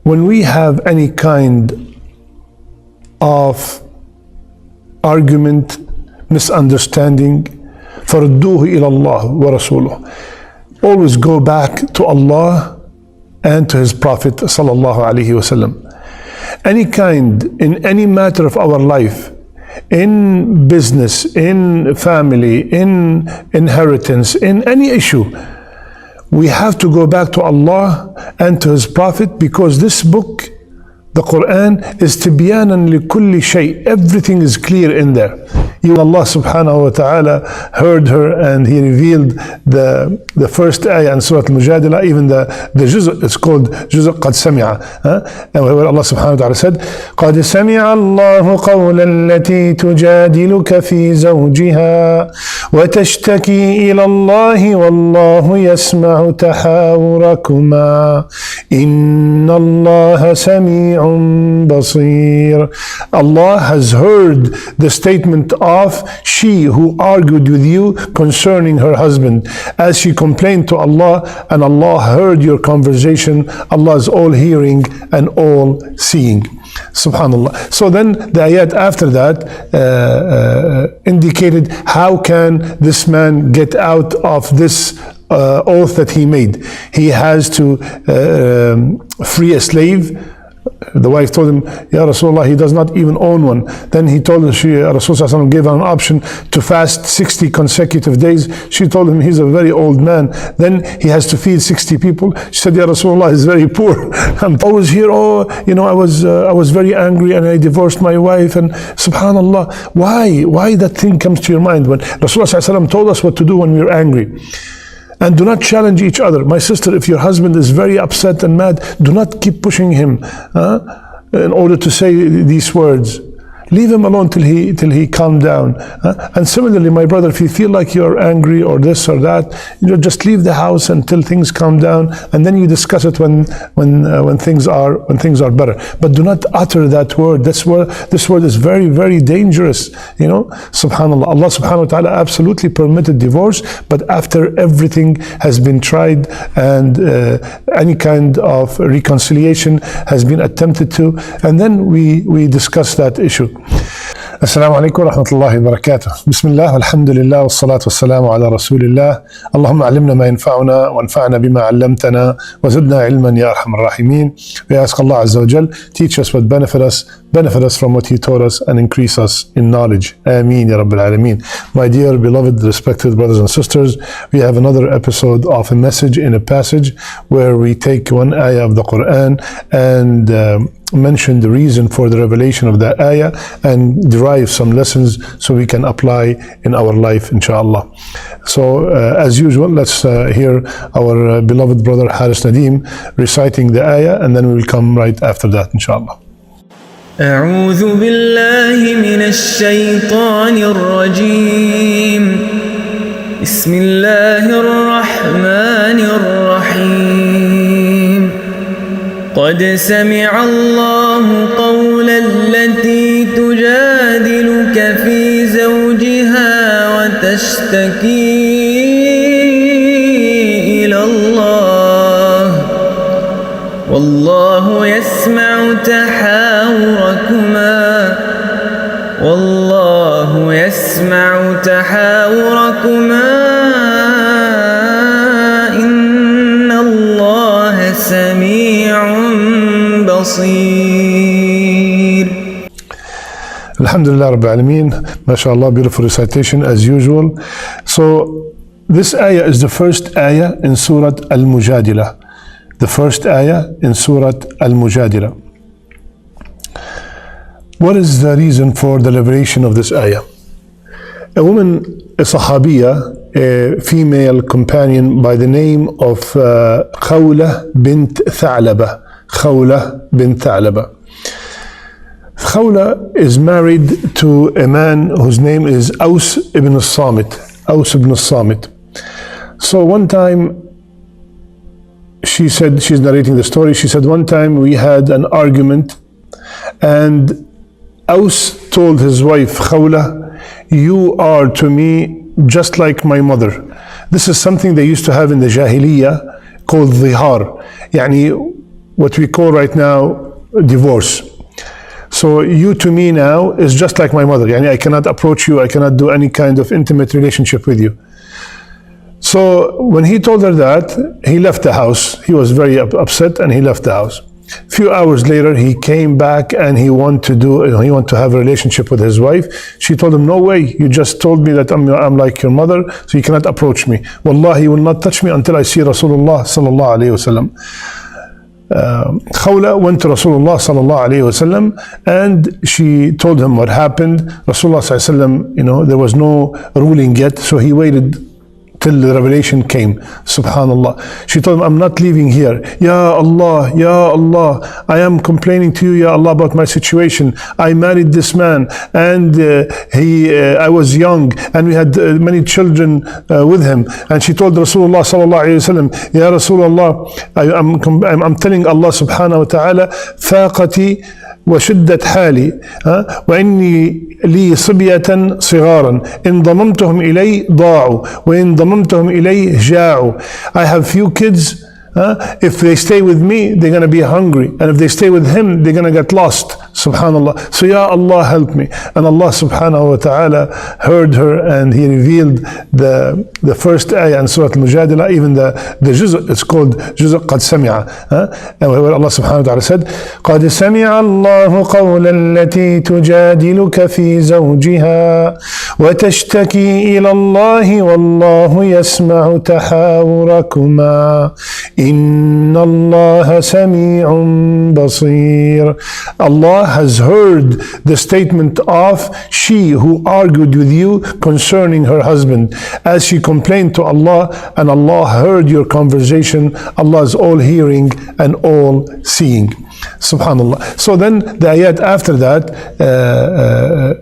when we have any kind of argument, misunderstanding, فَرُدُّوهُ إِلَى اللَّهِ وَرَسُولُهُ. Always go back to Allah and to His Prophet sallallahu alaihi wasallam. Any kind, in any matter of our life, in business, in family, in inheritance, in any issue, we have to go back to Allah and to His Prophet, because this book, the Quran, is tibyanan li kulli shay. Everything is clear in there. Allah subhanahu wa ta'ala heard her and He revealed the first ayah in Surah Al-Mujadila, even the juz', it's called juz' qad sami'a. And where Allah subhanahu wa ta'ala said, قَدْ سَمِعَ اللَّهُ قَوْلَ الَّتِي تُجَادِلُكَ فِي زَوْجِهَا وَتَشْتَكِي إِلَى اللَّهِ وَاللَّهُ يَسْمَعُ تَحَاوُرَكُمَا إِنَّ اللَّهَ سَمِيعٌ بَصِيرٌ. Allah has heard the statement of she who argued with you concerning her husband, as she complained to Allah, and Allah heard your conversation. Allah is all hearing and all seeing. Subhanallah. So then the ayat after that indicated how can this man get out of this oath that he made. He has to free a slave. The wife told him, Ya Rasulullah, he does not even own one. Then he told her, Rasulullah gave her an option to fast 60 consecutive days. She told him he's a very old man. Then he has to feed 60 people. She said, Ya Rasulullah, he's very poor. I'm always here, I was very angry and I divorced my wife. And subhanallah, why that thing comes to your mind? When Rasulullah told us what to do when we're angry. And do not challenge each other. My sister, if your husband is very upset and mad, do not keep pushing him in order to say these words. Leave him alone till he calm down. And similarly, my brother, if you feel like you're angry or this or that, just leave the house until things calm down, and then you discuss it when things are better. But do not utter that word. This word is very, very dangerous. Subhanallah. Allah subhanahu wa ta'ala absolutely permitted divorce, but after everything has been tried and any kind of reconciliation has been attempted to, and then we discuss that issue. السلام عليكم ورحمة الله وبركاته. بسم الله والحمد لله والصلاة والسلام على رسول الله. اللهم علمنا ما ينفعنا وانفعنا بما علمتنا وزدنا علما يا أرحم الراحمين. We ask Allah Azza wa Jal, teach us what benefit us from what He taught us, and increase us in knowledge. Ameen ya Rabbil Alameen. My dear beloved respected brothers and sisters, we have another episode of a message in a passage where we take one ayah of the Quran and mention the reason for the revelation of that ayah and derive some lessons so we can apply in our life, inshallah. So as usual, let's hear our beloved brother Haris Nadeem reciting the ayah, and then we will come right after that, inshallah. أعوذ بالله من الشيطان الرجيم بسم الله الرحمن الرحيم قد سمع الله قول التي تجادلك في زوجها وتشتكي إلى الله والله يسمع تحاوركما إن الله سميع بصير. Alhamdulillah Rabbil Alameen. MashaAllah, beautiful recitation as usual. So this ayah is the first ayah in Surah Al-Mujadila. The first ayah in Surah Al-Mujadila. What is the reason for the revelation of this ayah? A woman, a Sahabiya, a female companion by the name of Khaulah bint Tha'laba. Khaulah bint Tha'laba. Khaulah is married to a man whose name is Aus ibn al-Samit. Aus ibn al-Samit. So one time, she said, she's narrating the story, she said, one time we had an argument and Aus told his wife Khaulah, you are to me just like my mother. This is something they used to have in the Jahiliyyah called dhihar. Yani what we call right now divorce. So you to me now is just like my mother. Yani I cannot approach you, I cannot do any kind of intimate relationship with you. So when he told her that, he left the house. He was very upset and he left the house. A few hours later, he came back and he wanted to have a relationship with his wife. She told him, no way, you just told me that I'm like your mother, so you cannot approach me. Wallahi, you will not touch me until I see Rasulullah sallallahu alayhi wasallam. Khaulah went to Rasulullah sallallahu alayhi wasallam and she told him what happened. Rasulullah sallallahu alayhi wasallam, there was no ruling yet, so he waited till the revelation came. Subhanallah. She told him, I'm not leaving here. Ya Allah, Ya Allah, I am complaining to you, Ya Allah, about my situation. I married this man and I was young and we had many children with him. And she told Rasulullah sallallahu alayhi wasallam, Ya Rasulullah, I'm telling Allah subhanahu wa ta'ala, faqati وشدة حالي وإني لي صبية صغارا إن ضممتهم إلي ضاعوا وإن ضممتهم إلي جاعوا. I have few kids. If they stay with me, they're going to be hungry. And if they stay with him, they're going to get lost. Subhanallah. So, Ya Allah, help me. And Allah subhanahu wa ta'ala heard her and He revealed the first ayah in Surah Al-Mujadila, even the juz', it's called juz' قَدْ سَمِعَ. And where Allah subhanahu wa ta'ala said, قَدْ سَمِعَ اللَّهُ قَوْلَ الَّتِي تُجَادِلُكَ فِي زَوْجِهَا وَتَشْتَكِي إِلَى اللَّهِ وَاللَّهُ يَسْمَعُ تَحَاوُرَكُمَا Inna Allah Sami'un Basir. Allah has heard the statement of she who argued with you concerning her husband, as she complained to Allah, and Allah heard your conversation. Allah is all hearing and all seeing. Subhanallah. So then the ayat after that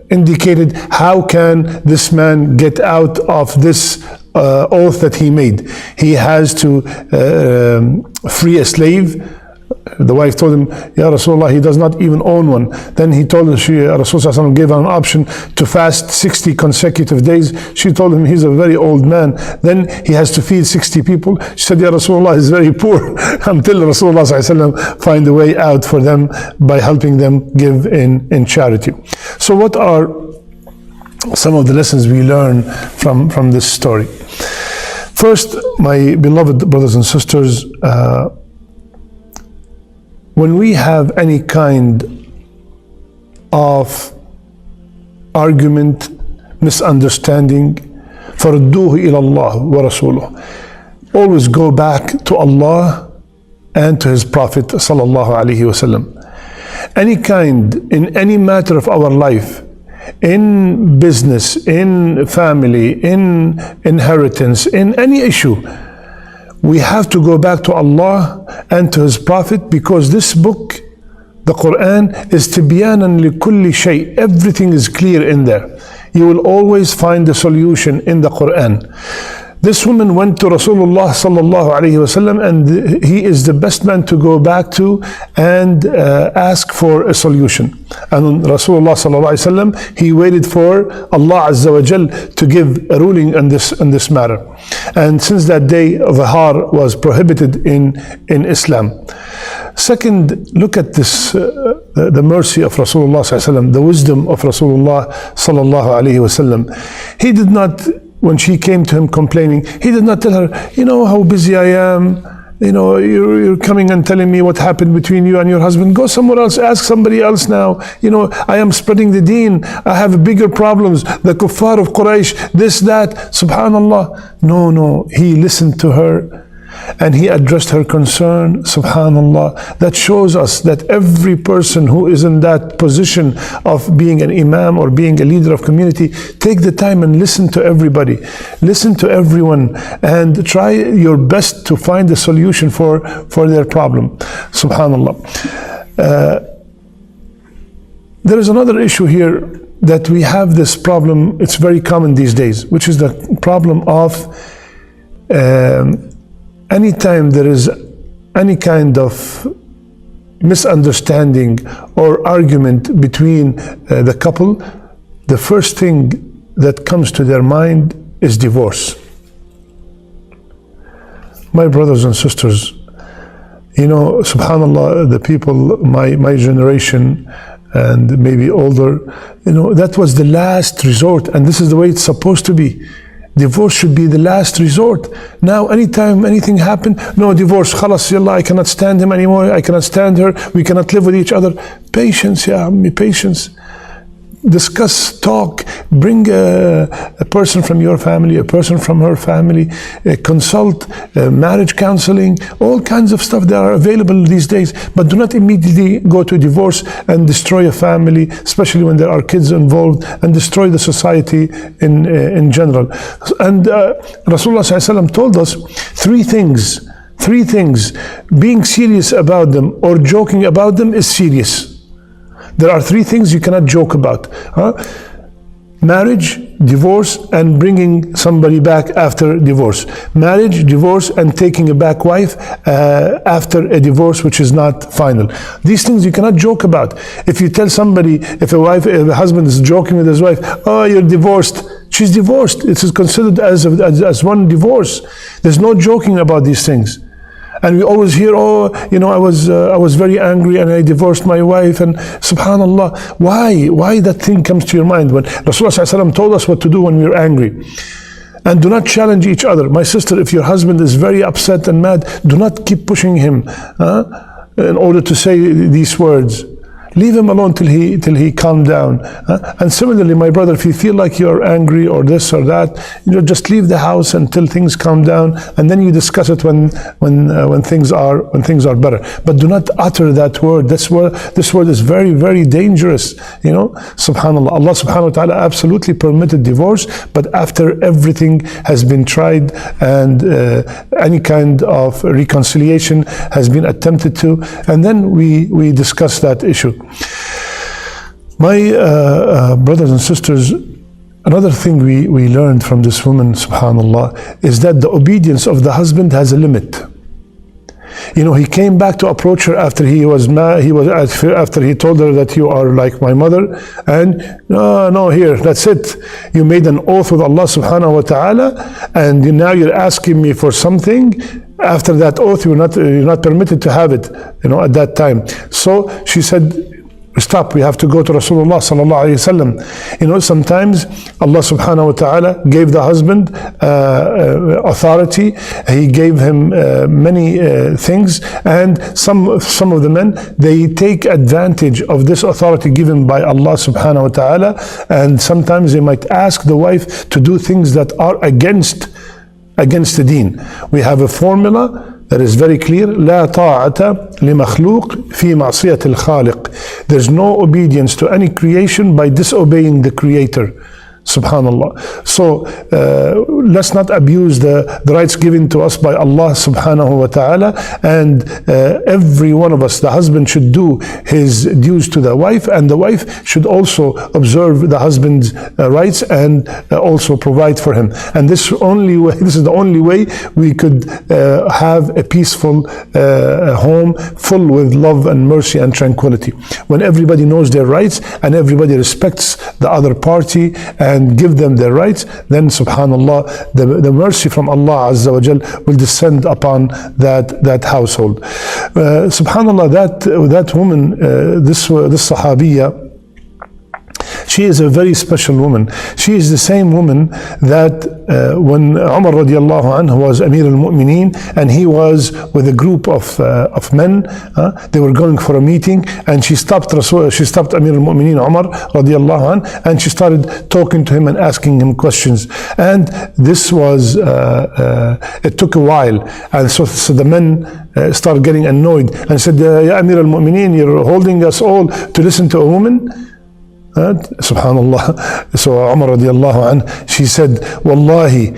indicated how can this man get out of this oath that he made. He has to free a slave. The wife told him, Ya Rasulullah, he does not even own one. Then he told her, Rasulullah gave her an option to fast 60 consecutive days. She told him he's a very old man. Then he has to feed 60 people. She said, Ya Rasulullah, he's very poor. Until Rasulullah find a way out for them by helping them give in charity. So what are some of the lessons we learn from this story? First, my beloved brothers and sisters, when we have any kind of argument, misunderstanding, فَرُدُّوهُ إِلَى اللَّهِ وَرَسُولُهُ, always go back to Allah and to His Prophet sallallahu alaihi wasallam. Any kind, in any matter of our life, in business, in family, in inheritance, in any issue, we have to go back to Allah and to His Prophet, because this book, the Quran, is tibyanan likulli shay. Everything is clear in there. You will always find the solution in the Quran. This woman went to Rasulullah sallallahu alayhi wasallam, and he is the best man to go back to and ask for a solution. And Rasulullah sallallahu alayhi wasallam, he waited for Allah azza wa jal to give a ruling on this matter. And since that day, Zihar was prohibited in Islam. Second, look at this, the mercy of Rasulullah sallallahu alayhi wasallam, the wisdom of Rasulullah sallallahu alayhi wasallam. He did not, when she came to him complaining, he did not tell her, you know how busy I am, you know, you're coming and telling me what happened between you and your husband. Go somewhere else, ask somebody else now. You know, I am spreading the deen, I have bigger problems, the kuffar of Quraysh, this, that, subhanallah. No, he listened to her and he addressed her concern. Subhanallah. That shows us that every person who is in that position of being an imam or being a leader of community, take the time and listen to everybody, listen to everyone, and try your best to find a solution for their problem. Subhanallah. There is another issue here, that we have this problem, it's very common these days, which is the problem of anytime there is any kind of misunderstanding or argument between the couple, the first thing that comes to their mind is divorce. My brothers and sisters, You know, subhanallah, the people, my generation and maybe older, you know, that was the last resort, and this is the way it's supposed to be. Divorce should be the last resort. Now, anytime anything happened, no, divorce, khalas, yallah, I cannot stand him anymore, I cannot stand her, we cannot live with each other. Patience, ya ammi, patience. Discuss, talk, bring a person from your family, a person from her family, consult, marriage counseling, all kinds of stuff that are available these days. But do not immediately go to divorce and destroy a family, especially when there are kids involved, and destroy the society in general. And Rasulullah ﷺ told us three things. Being serious about them or joking about them is serious. There are three things you cannot joke about. Marriage, divorce, and bringing somebody back after divorce. Marriage, divorce, and taking a back wife after a divorce which is not final. These things you cannot joke about. If you tell somebody, if a husband is joking with his wife, oh, you're divorced. She's divorced. It is considered as one divorce. There's no joking about these things. And we always hear, oh, you know, I was very angry and I divorced my wife, and subhanallah, why that thing comes to your mind when Rasulullah ﷺ told us what to do when we're angry? And do not challenge each other. My sister, if your husband is very upset and mad, do not keep pushing him in order to say these words. Leave him alone till he calmed down. And similarly, my brother, if you feel like you're angry or this or that, you know, just leave the house until things calm down, and then you discuss it when things are better. But do not utter that word. This word is very, very dangerous. You know, subhanallah. Allah subhanahu wa ta'ala absolutely permitted divorce, but after everything has been tried and any kind of reconciliation has been attempted to, and then we discuss that issue. My brothers and sisters, another thing we learned from this woman, subhanallah, is that the obedience of the husband has a limit. You know, he came back to approach her after he was mad. After he told her that you are like my mother, and no, here, that's it. You made an oath with Allah subhanahu wa ta'ala, and now you're asking me for something. After that oath, you're not permitted to have it, you know, at that time. So she said, stop, we have to go to Rasulullah sallallahu alayhi wasallam. You know, sometimes Allah subhanahu wa ta'ala gave the husband authority. He gave him many things, and some of the men, they take advantage of this authority given by Allah subhanahu wa ta'ala, and sometimes they might ask the wife to do things that are against the deen. We have a formula that is very clear. لا طاعة لمخلوق في معصية الخالق. There's no obedience to any creation by disobeying the Creator. Subhanallah. So let's not abuse the rights given to us by Allah subhanahu wa ta'ala, and every one of us, the husband should do his dues to the wife, and the wife should also observe the husband's rights and also provide for him. And this is the only way we could have a peaceful home full with love and mercy and tranquility. When everybody knows their rights and everybody respects the other party and give them their rights, then subhanallah, the mercy from Allah Azza wa Jal will descend upon that household. Subhanallah, that woman, this Sahabiya, she is a very special woman. She is the same woman that when Umar radiallahu anhu was Amir al-Mu'mineen, and he was with a group of men, they were going for a meeting, and she stopped Amir al-Mu'mineen Umar radiallahu anhu, and she started talking to him and asking him questions. And this was, it took a while, and so the men started getting annoyed and said, Ya Amir al-Mu'mineen, you're holding us all to listen to a woman? Subhanallah. So Umar radiallahu anh, she said, Wallahi,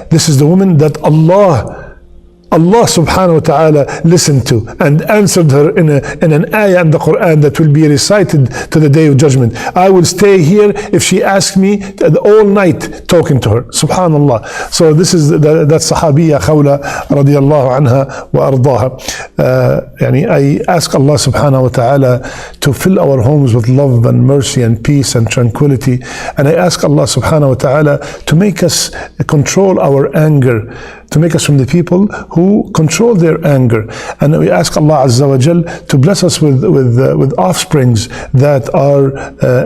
this is the woman that Allah subhanahu wa ta'ala listened to and answered her in an ayah in the Quran that will be recited to the day of judgment. I will stay here if she asks me all night talking to her. Subhanallah. So this is that Sahabiya Khaulah radiallahu anha wa ardaha. I ask Allah subhanahu wa ta'ala to fill our homes with love and mercy and peace and tranquility. And I ask Allah subhanahu wa ta'ala to make us control our anger, to make us from the people who to control their anger. And we ask Allah Azza wa Jal to bless us with offsprings that are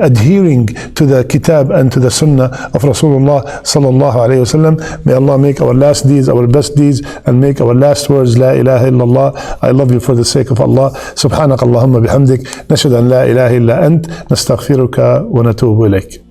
adhering to the Kitab and to the Sunnah of Rasulullah sallallahu alayhi wasallam. May Allah make our last deeds our best deeds and make our last words La ilaha illallah. I love you for the sake of Allah. Subhanak Allahumma bihamdik. Nashhadu an la ilaha illa ant. Nastaghfiruka wa natubu ilayk.